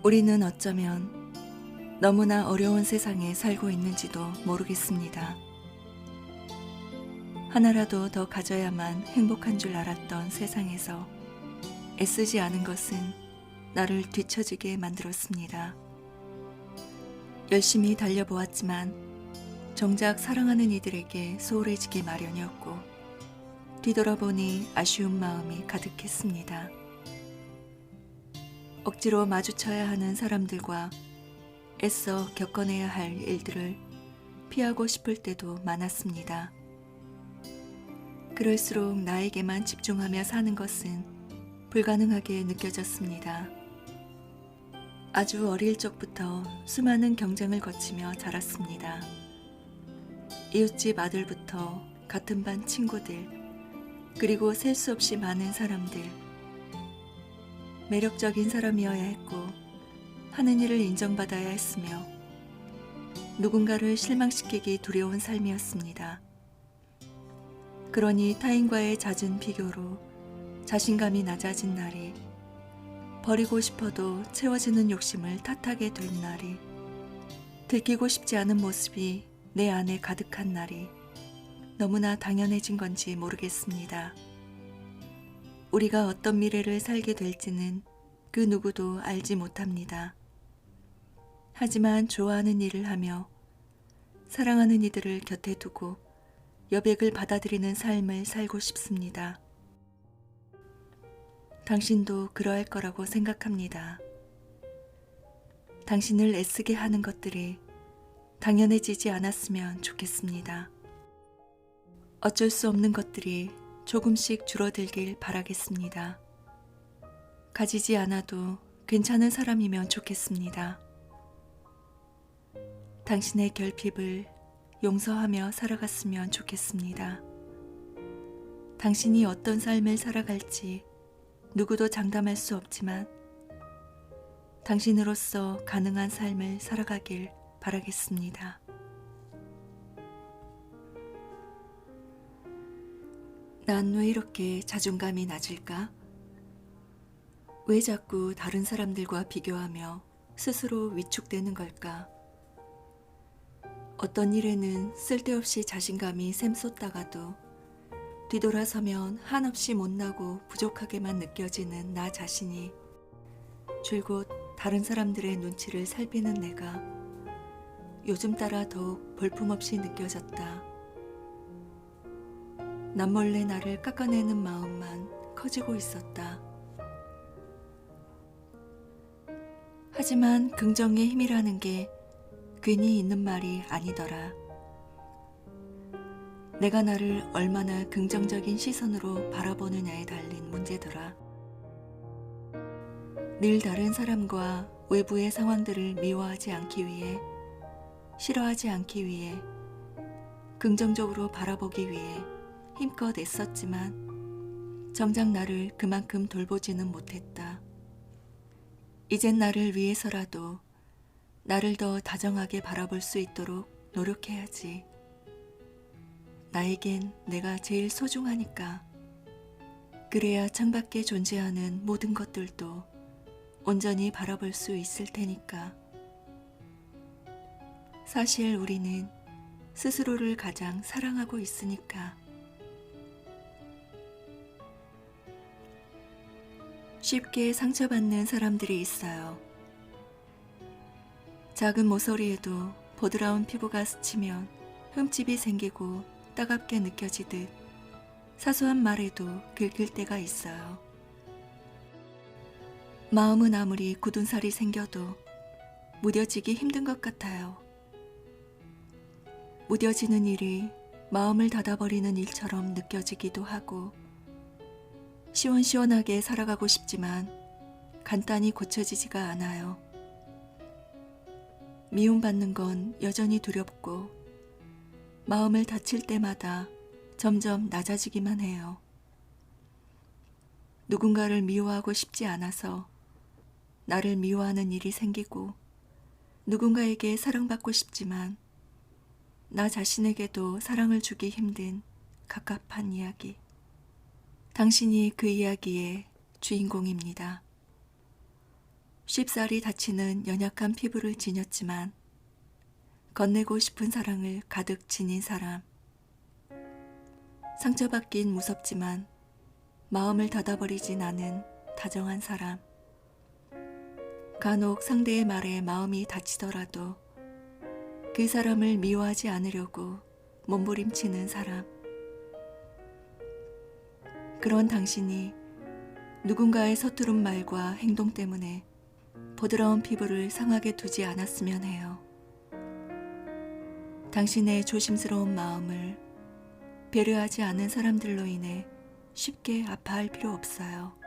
우리는 어쩌면 너무나 어려운 세상에 살고 있는지도 모르겠습니다. 하나라도 더 가져야만 행복한 줄 알았던 세상에서 애쓰지 않은 것은 나를 뒤처지게 만들었습니다. 열심히 달려보았지만 정작 사랑하는 이들에게 소홀해지기 마련이었고 뒤돌아보니 아쉬운 마음이 가득했습니다. 억지로 마주쳐야 하는 사람들과 애써 겪어내야 할 일들을 피하고 싶을 때도 많았습니다. 그럴수록 나에게만 집중하며 사는 것은 불가능하게 느껴졌습니다. 아주 어릴 적부터 수많은 경쟁을 거치며 자랐습니다. 이웃집 아들부터 같은 반 친구들, 그리고 셀 수 없이 많은 사람들, 매력적인 사람이어야 했고 하는 일을 인정받아야 했으며 누군가를 실망시키기 두려운 삶이었습니다. 그러니 타인과의 잦은 비교로 자신감이 낮아진 날이, 버리고 싶어도 채워지는 욕심을 탓하게 된 날이, 들키고 싶지 않은 모습이 내 안에 가득한 날이 너무나 당연해진 건지 모르겠습니다. 우리가 어떤 미래를 살게 될지는 그 누구도 알지 못합니다. 하지만 좋아하는 일을 하며 사랑하는 이들을 곁에 두고 여백을 받아들이는 삶을 살고 싶습니다. 당신도 그러할 거라고 생각합니다. 당신을 애쓰게 하는 것들이 당연해지지 않았으면 좋겠습니다. 어쩔 수 없는 것들이 조금씩 줄어들길 바라겠습니다. 가지지 않아도 괜찮은 사람이면 좋겠습니다. 당신의 결핍을 용서하며 살아갔으면 좋겠습니다. 당신이 어떤 삶을 살아갈지 누구도 장담할 수 없지만 당신으로서 가능한 삶을 살아가길 바라겠습니다. 난 왜 이렇게 자존감이 낮을까? 왜 자꾸 다른 사람들과 비교하며 스스로 위축되는 걸까? 어떤 일에는 쓸데없이 자신감이 샘솟다가도 뒤돌아서면 한없이 못나고 부족하게만 느껴지는 나 자신이 줄곧 다른 사람들의 눈치를 살피는 내가 요즘 따라 더욱 볼품없이 느껴졌다. 남몰래 나를 깎아내는 마음만 커지고 있었다. 하지만 긍정의 힘이라는 게 괜히 있는 말이 아니더라. 내가 나를 얼마나 긍정적인 시선으로 바라보느냐에 달린 문제더라. 늘 다른 사람과 외부의 상황들을 미워하지 않기 위해, 싫어하지 않기 위해, 긍정적으로 바라보기 위해 힘껏 애썼지만 정작 나를 그만큼 돌보지는 못했다. 이젠 나를 위해서라도 나를 더 다정하게 바라볼 수 있도록 노력해야지. 나에겐 내가 제일 소중하니까. 그래야 창밖에 존재하는 모든 것들도 온전히 바라볼 수 있을 테니까. 사실 우리는 스스로를 가장 사랑하고 있으니까. 쉽게 상처받는 사람들이 있어요. 작은 모서리에도 보드라운 피부가 스치면 흠집이 생기고 따갑게 느껴지듯 사소한 말에도 긁힐 때가 있어요. 마음은 아무리 굳은 살이 생겨도 무뎌지기 힘든 것 같아요. 무뎌지는 일이 마음을 닫아버리는 일처럼 느껴지기도 하고 시원시원하게 살아가고 싶지만 간단히 고쳐지지가 않아요. 미움받는 건 여전히 두렵고 마음을 다칠 때마다 점점 낮아지기만 해요. 누군가를 미워하고 싶지 않아서 나를 미워하는 일이 생기고 누군가에게 사랑받고 싶지만 나 자신에게도 사랑을 주기 힘든 갑갑한 이야기. 당신이 그 이야기의 주인공입니다. 쉽사리 다치는 연약한 피부를 지녔지만 건네고 싶은 사랑을 가득 지닌 사람. 상처받긴 무섭지만 마음을 닫아버리진 않은 다정한 사람. 간혹 상대의 말에 마음이 다치더라도 그 사람을 미워하지 않으려고 몸부림치는 사람. 그런 당신이 누군가의 서투른 말과 행동 때문에 부드러운 피부를 상하게 두지 않았으면 해요. 당신의 조심스러운 마음을 배려하지 않은 사람들로 인해 쉽게 아파할 필요 없어요.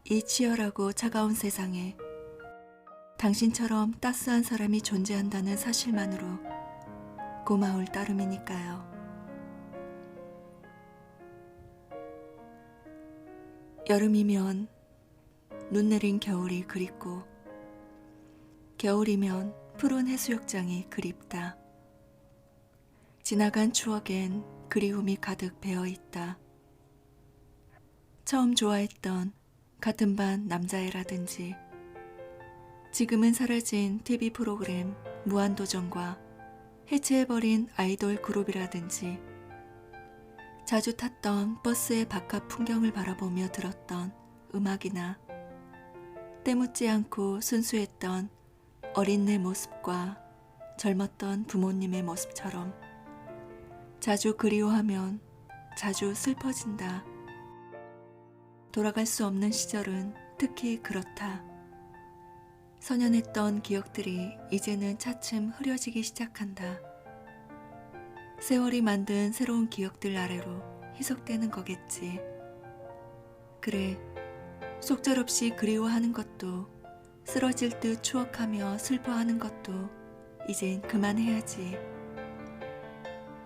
이 치열하고 차가운 세상에 당신처럼 따스한 사람이 존재한다는 사실만으로 고마울 따름이니까요. 여름이면 눈 내린 겨울이 그립고 겨울이면 푸른 해수욕장이 그립다. 지나간 추억엔 그리움이 가득 배어있다. 처음 좋아했던 같은 반 남자애라든지 지금은 사라진 TV 프로그램 무한도전과 해체해버린 아이돌 그룹이라든지 자주 탔던 버스의 바깥 풍경을 바라보며 들었던 음악이나 때묻지 않고 순수했던 어린 내 모습과 젊었던 부모님의 모습처럼 자주 그리워하면 자주 슬퍼진다. 돌아갈 수 없는 시절은 특히 그렇다. 선연했던 기억들이 이제는 차츰 흐려지기 시작한다. 세월이 만든 새로운 기억들 아래로 희석되는 거겠지. 그래, 속절없이 그리워하는 것도 쓰러질 듯 추억하며 슬퍼하는 것도 이젠 그만해야지.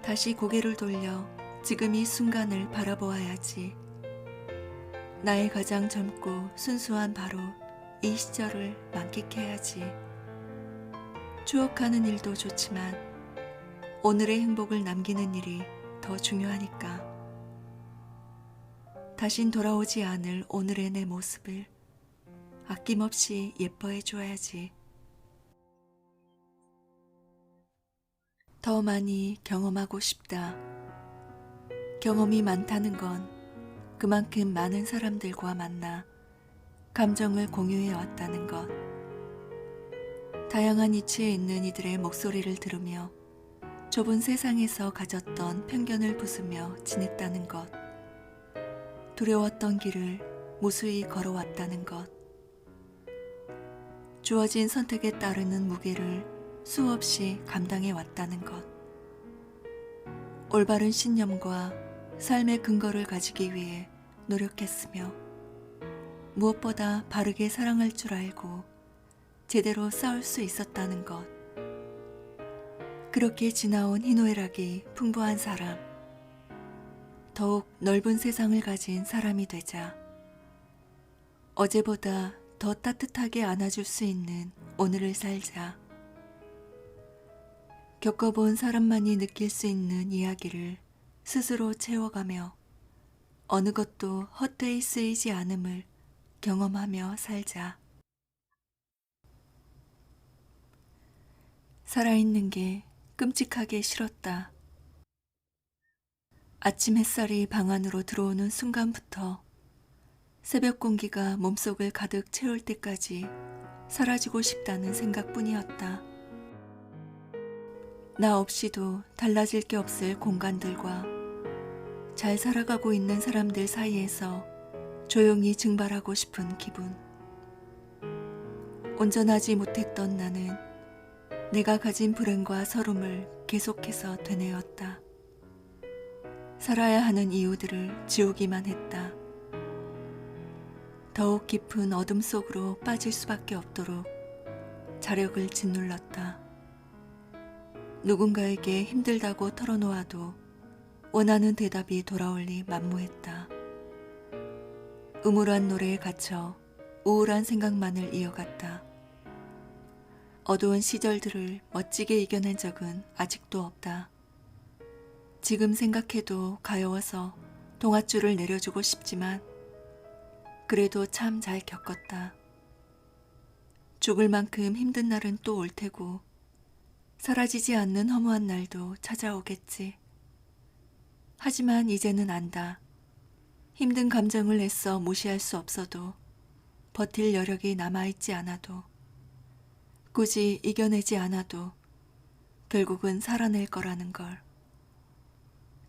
다시 고개를 돌려 지금 이 순간을 바라보아야지. 나의 가장 젊고 순수한 바로 이 시절을 만끽해야지. 추억하는 일도 좋지만 오늘의 행복을 남기는 일이 더 중요하니까. 다신 돌아오지 않을 오늘의 내 모습을 아낌없이 예뻐해 줘야지. 더 많이 경험하고 싶다. 경험이 많다는 건 그만큼 많은 사람들과 만나 감정을 공유해 왔다는 것. 다양한 이치에 있는 이들의 목소리를 들으며 좁은 세상에서 가졌던 편견을 부수며 지냈다는 것. 두려웠던 길을 무수히 걸어왔다는 것. 주어진 선택에 따르는 무게를 수없이 감당해 왔다는 것. 올바른 신념과 삶의 근거를 가지기 위해 노력했으며 무엇보다 바르게 사랑할 줄 알고 제대로 싸울 수 있었다는 것. 그렇게 지나온 희노애락이 풍부한 사람. 더욱 넓은 세상을 가진 사람이 되자. 어제보다 더 따뜻하게 안아줄 수 있는 오늘을 살자. 겪어본 사람만이 느낄 수 있는 이야기를 스스로 채워가며 어느 것도 헛되이 쓰이지 않음을 경험하며 살자. 살아있는 게 끔찍하게 싫었다. 아침 햇살이 방 안으로 들어오는 순간부터 새벽 공기가 몸속을 가득 채울 때까지 사라지고 싶다는 생각뿐이었다. 나 없이도 달라질 게 없을 공간들과 잘 살아가고 있는 사람들 사이에서 조용히 증발하고 싶은 기분. 온전하지 못했던 나는 내가 가진 불행과 서름을 계속해서 되뇌었다. 살아야 하는 이유들을 지우기만 했다. 더욱 깊은 어둠 속으로 빠질 수밖에 없도록 자력을 짓눌렀다. 누군가에게 힘들다고 털어놓아도 원하는 대답이 돌아올 리 만무했다. 음울한 노래에 갇혀 우울한 생각만을 이어갔다. 어두운 시절들을 멋지게 이겨낸 적은 아직도 없다. 지금 생각해도 가여워서 동아줄을 내려주고 싶지만 그래도 참 잘 겪었다. 죽을 만큼 힘든 날은 또 올 테고 사라지지 않는 허무한 날도 찾아오겠지. 하지만 이제는 안다. 힘든 감정을 애써 무시할 수 없어도 버틸 여력이 남아있지 않아도 굳이 이겨내지 않아도 결국은 살아낼 거라는 걸.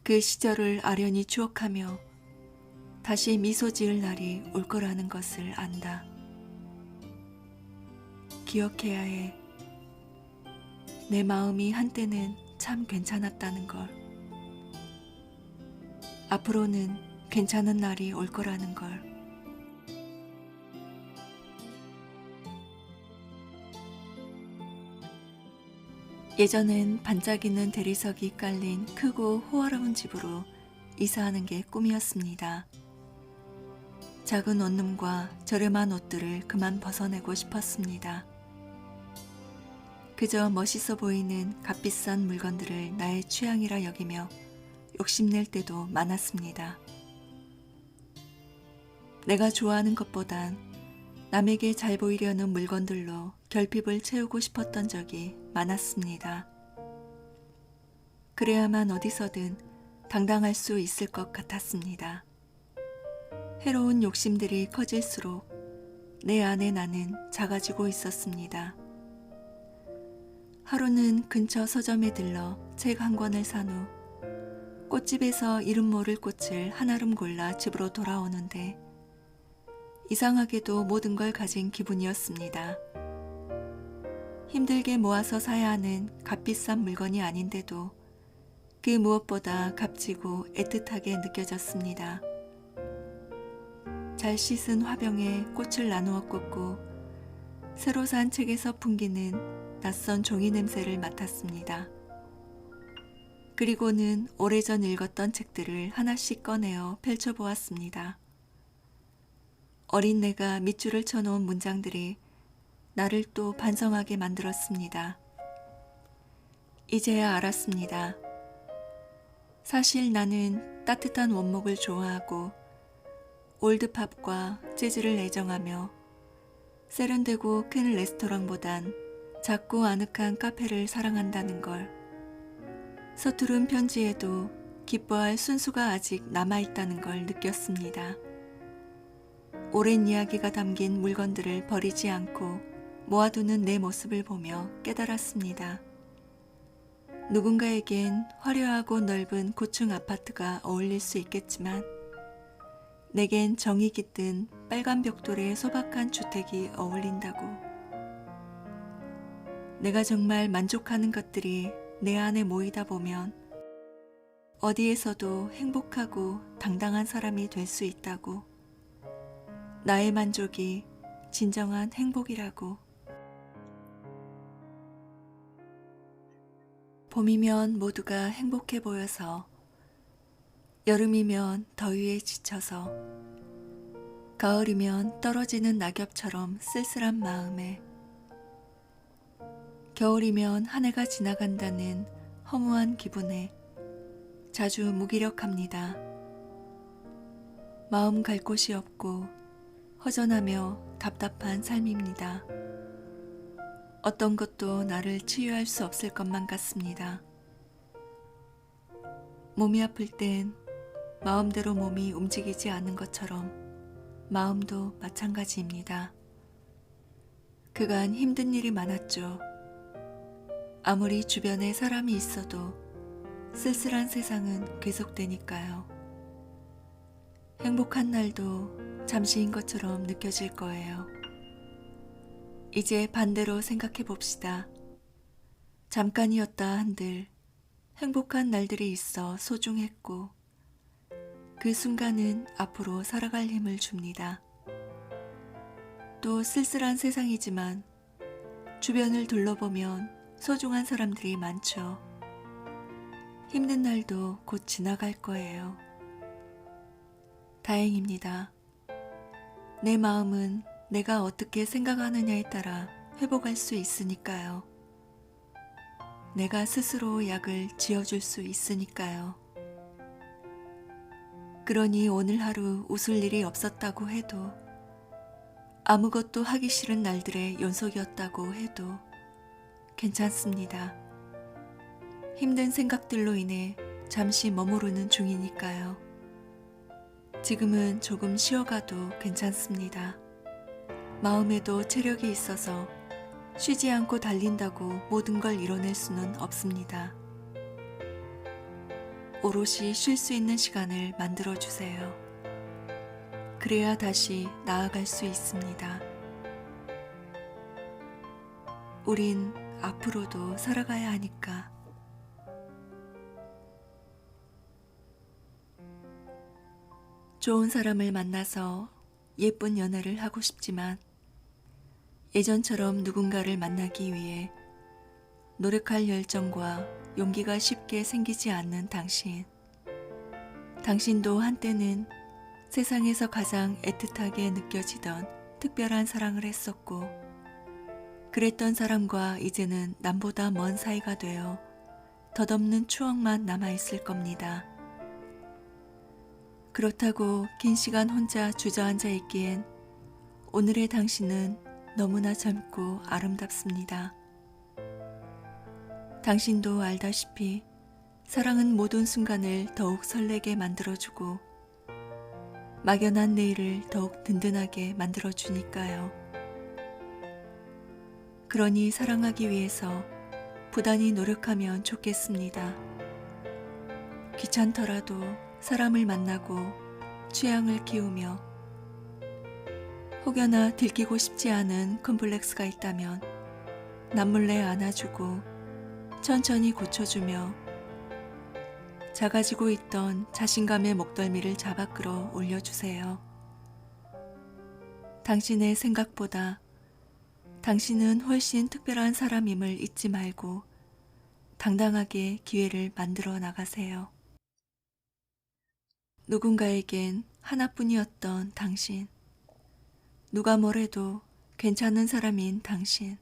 그 시절을 아련히 추억하며 다시 미소 지을 날이 올 거라는 것을 안다. 기억해야 해. 내 마음이 한때는 참 괜찮았다는 걸. 앞으로는 괜찮은 날이 올 거라는 걸. 예전엔 반짝이는 대리석이 깔린 크고 호화로운 집으로 이사하는 게 꿈이었습니다. 작은 원룸과 저렴한 옷들을 그만 벗어내고 싶었습니다. 그저 멋있어 보이는 값비싼 물건들을 나의 취향이라 여기며 욕심낼 때도 많았습니다. 내가 좋아하는 것보단 남에게 잘 보이려는 물건들로 결핍을 채우고 싶었던 적이 많았습니다. 그래야만 어디서든 당당할 수 있을 것 같았습니다. 해로운 욕심들이 커질수록 내 안에 나는 작아지고 있었습니다. 하루는 근처 서점에 들러 책 한 권을 산 후 꽃집에서 이름 모를 꽃을 한아름 골라 집으로 돌아오는데 이상하게도 모든 걸 가진 기분이었습니다. 힘들게 모아서 사야 하는 값비싼 물건이 아닌데도 그 무엇보다 값지고 애틋하게 느껴졌습니다. 잘 씻은 화병에 꽃을 나누어 꽂고 새로 산 책에서 풍기는 낯선 종이 냄새를 맡았습니다. 그리고는 오래전 읽었던 책들을 하나씩 꺼내어 펼쳐보았습니다. 어린 내가 밑줄을 쳐놓은 문장들이 나를 또 반성하게 만들었습니다. 이제야 알았습니다. 사실 나는 따뜻한 원목을 좋아하고 올드팝과 재즈를 애정하며 세련되고 큰 레스토랑보단 작고 아늑한 카페를 사랑한다는 걸. 서투른 편지에도 기뻐할 순수가 아직 남아있다는 걸 느꼈습니다. 오랜 이야기가 담긴 물건들을 버리지 않고 모아두는 내 모습을 보며 깨달았습니다. 누군가에겐 화려하고 넓은 고층 아파트가 어울릴 수 있겠지만 내겐 정이 깃든 빨간 벽돌의 소박한 주택이 어울린다고. 내가 정말 만족하는 것들이 내 안에 모이다 보면 어디에서도 행복하고 당당한 사람이 될 수 있다고. 나의 만족이 진정한 행복이라고. 봄이면 모두가 행복해 보여서, 여름이면 더위에 지쳐서, 가을이면 떨어지는 낙엽처럼 쓸쓸한 마음에, 겨울이면 한 해가 지나간다는 허무한 기분에 자주 무기력합니다. 마음 갈 곳이 없고 허전하며 답답한 삶입니다. 어떤 것도 나를 치유할 수 없을 것만 같습니다. 몸이 아플 땐 마음대로 몸이 움직이지 않는 것처럼 마음도 마찬가지입니다. 그간 힘든 일이 많았죠. 아무리 주변에 사람이 있어도 쓸쓸한 세상은 계속되니까요. 행복한 날도 잠시인 것처럼 느껴질 거예요. 이제 반대로 생각해 봅시다. 잠깐이었다 한들 행복한 날들이 있어 소중했고 그 순간은 앞으로 살아갈 힘을 줍니다. 또 쓸쓸한 세상이지만 주변을 둘러보면 소중한 사람들이 많죠. 힘든 날도 곧 지나갈 거예요. 다행입니다. 내 마음은 내가 어떻게 생각하느냐에 따라 회복할 수 있으니까요. 내가 스스로 약을 지어줄 수 있으니까요. 그러니 오늘 하루 웃을 일이 없었다고 해도 아무것도 하기 싫은 날들의 연속이었다고 해도 괜찮습니다. 힘든 생각들로 인해 잠시 머무르는 중이니까요. 지금은 조금 쉬어가도 괜찮습니다. 마음에도 체력이 있어서 쉬지 않고 달린다고 모든 걸 이뤄낼 수는 없습니다. 오롯이 쉴 수 있는 시간을 만들어주세요. 그래야 다시 나아갈 수 있습니다. 우린 앞으로도 살아가야 하니까. 좋은 사람을 만나서 예쁜 연애를 하고 싶지만 예전처럼 누군가를 만나기 위해 노력할 열정과 용기가 쉽게 생기지 않는 당신. 당신도 한때는 세상에서 가장 애틋하게 느껴지던 특별한 사랑을 했었고, 그랬던 사람과 이제는 남보다 먼 사이가 되어 덧없는 추억만 남아있을 겁니다. 그렇다고 긴 시간 혼자 주저앉아 있기엔 오늘의 당신은 너무나 젊고 아름답습니다. 당신도 알다시피 사랑은 모든 순간을 더욱 설레게 만들어주고 막연한 내일을 더욱 든든하게 만들어주니까요. 그러니 사랑하기 위해서 부단히 노력하면 좋겠습니다. 귀찮더라도 사람을 만나고 취향을 키우며 혹여나 들키고 싶지 않은 컴플렉스가 있다면 남몰래 안아주고 천천히 고쳐주며 작아지고 있던 자신감의 목덜미를 잡아 끌어 올려주세요. 당신의 생각보다 당신은 훨씬 특별한 사람임을 잊지 말고 당당하게 기회를 만들어 나가세요. 누군가에겐 하나뿐이었던 당신. 누가 뭐래도 괜찮은 사람인 당신.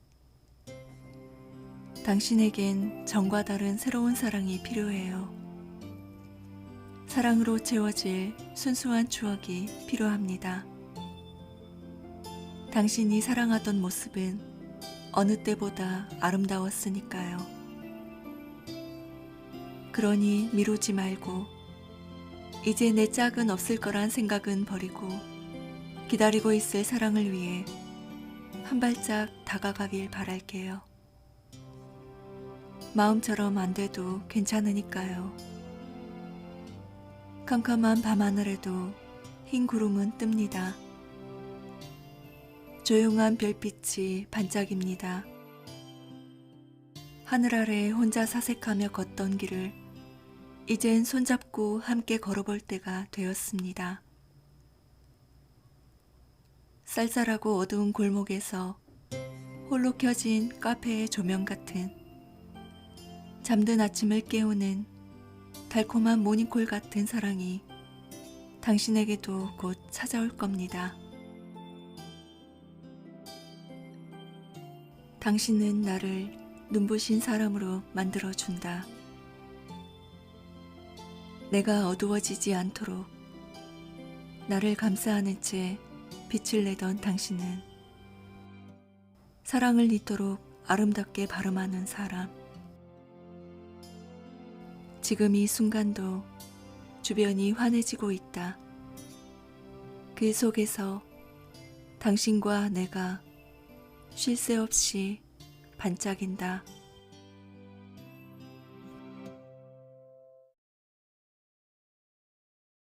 당신에겐 전과 다른 새로운 사랑이 필요해요. 사랑으로 채워질 순수한 추억이 필요합니다. 당신이 사랑하던 모습은 어느 때보다 아름다웠으니까요. 그러니 미루지 말고 이제 내 짝은 없을 거란 생각은 버리고 기다리고 있을 사랑을 위해 한 발짝 다가가길 바랄게요. 마음처럼 안 돼도 괜찮으니까요. 캄캄한 밤하늘에도 흰 구름은 뜹니다. 조용한 별빛이 반짝입니다. 하늘 아래 혼자 사색하며 걷던 길을 이젠 손잡고 함께 걸어볼 때가 되었습니다. 쌀쌀하고 어두운 골목에서 홀로 켜진 카페의 조명 같은 잠든 아침을 깨우는 달콤한 모닝콜 같은 사랑이 당신에게도 곧 찾아올 겁니다. 당신은 나를 눈부신 사람으로 만들어준다. 내가 어두워지지 않도록 나를 감싸안은 채 빛을 내던 당신은 사랑을 잇도록 아름답게 발음하는 사람. 지금 이 순간도 주변이 환해지고 있다. 그 속에서 당신과 내가 쉴 새 없이 반짝인다.